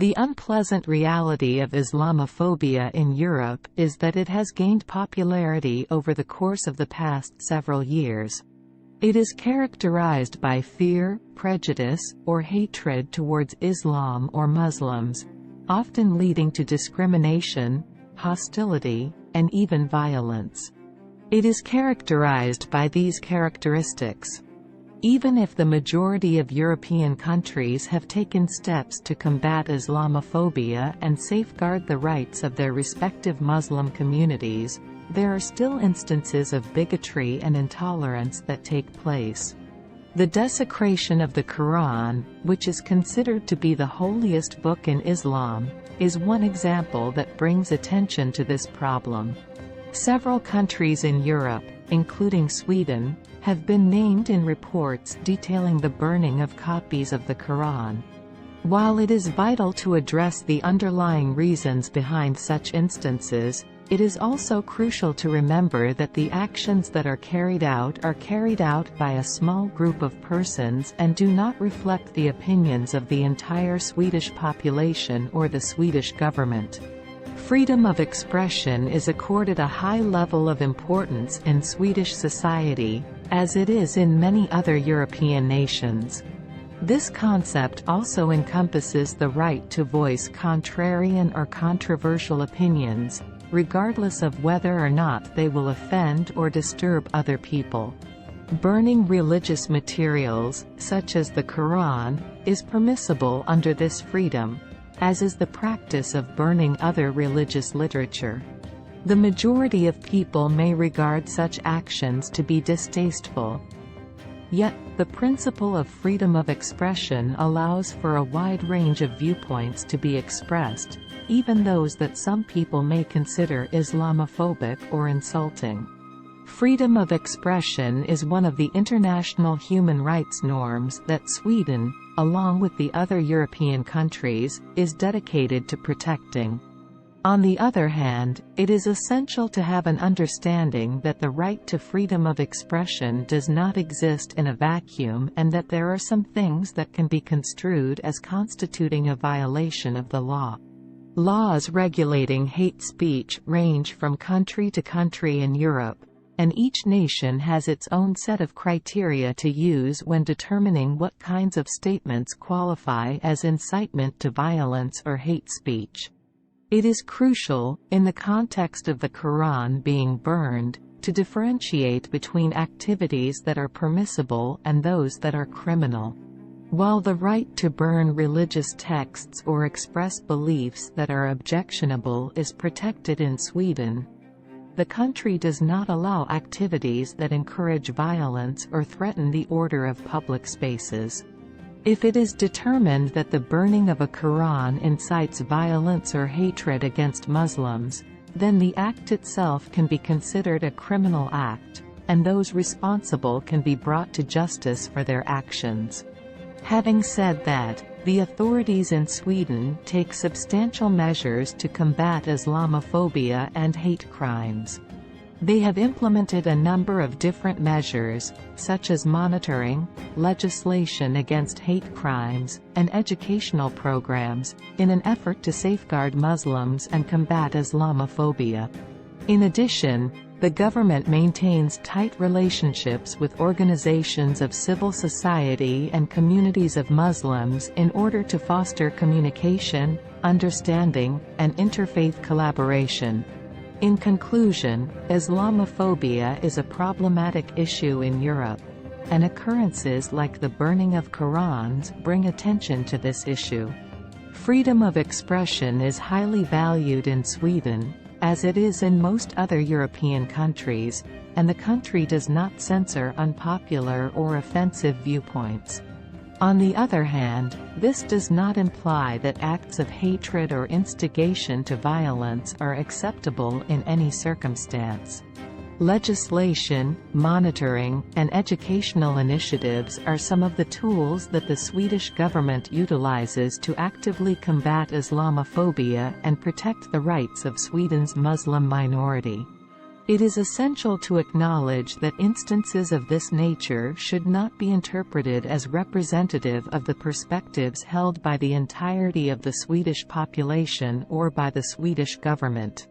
The unpleasant reality of Islamophobia in Europe is that it has gained popularity over the course of the past several years. It is characterized by fear, prejudice, or hatred towards Islam or Muslims, often leading to discrimination, hostility, and even violence. It is characterized by these characteristics. Even if the majority of European countries have taken steps to combat Islamophobia and safeguard the rights of their respective Muslim communities, there are still instances of bigotry and intolerance that take place. The desecration of the Quran, which is considered to be the holiest book in Islam, is one example that brings attention to this problem. Several countries in Europe, including Sweden, have been named in reports detailing the burning of copies of the Quran. While it is vital to address the underlying reasons behind such instances, it is also crucial to remember that the actions that are carried out by a small group of persons and do not reflect the opinions of the entire Swedish population or the Swedish government. Freedom of expression is accorded a high level of importance in Swedish society, as it is in many other European nations. This concept also encompasses the right to voice contrarian or controversial opinions, regardless of whether or not they will offend or disturb other people. Burning religious materials, such as the Quran, is permissible under this freedom, as is the practice of burning other religious literature. The majority of people may regard such actions to be distasteful. Yet, the principle of freedom of expression allows for a wide range of viewpoints to be expressed, even those that some people may consider Islamophobic or insulting. Freedom of expression is one of the international human rights norms that Sweden, along with the other European countries, is dedicated to protecting. On the other hand, it is essential to have an understanding that the right to freedom of expression does not exist in a vacuum and that there are some things that can be construed as constituting a violation of the law. Laws regulating hate speech range from country to country in Europe, and each nation has its own set of criteria to use when determining what kinds of statements qualify as incitement to violence or hate speech. It is crucial, in the context of the Quran being burned, to differentiate between activities that are permissible and those that are criminal. While the right to burn religious texts or express beliefs that are objectionable is protected in Sweden, the country does not allow activities that encourage violence or threaten the order of public spaces. If it is determined that the burning of a Quran incites violence or hatred against Muslims, then the act itself can be considered a criminal act, and those responsible can be brought to justice for their actions. Having said that, the authorities in Sweden take substantial measures to combat Islamophobia and hate crimes. They have implemented a number of different measures, such as monitoring, legislation against hate crimes, and educational programs, in an effort to safeguard Muslims and combat Islamophobia. In addition, the government maintains tight relationships with organizations of civil society and communities of Muslims in order to foster communication, understanding, and interfaith collaboration. In conclusion, Islamophobia is a problematic issue in Europe, and occurrences like the burning of Qurans bring attention to this issue. Freedom of expression is highly valued in Sweden, as it is in most other European countries, and the country does not censor unpopular or offensive viewpoints. On the other hand, this does not imply that acts of hatred or instigation to violence are acceptable in any circumstance. Legislation, monitoring, and educational initiatives are some of the tools that the Swedish government utilizes to actively combat Islamophobia and protect the rights of Sweden's Muslim minority. It is essential to acknowledge that instances of this nature should not be interpreted as representative of the perspectives held by the entirety of the Swedish population or by the Swedish government.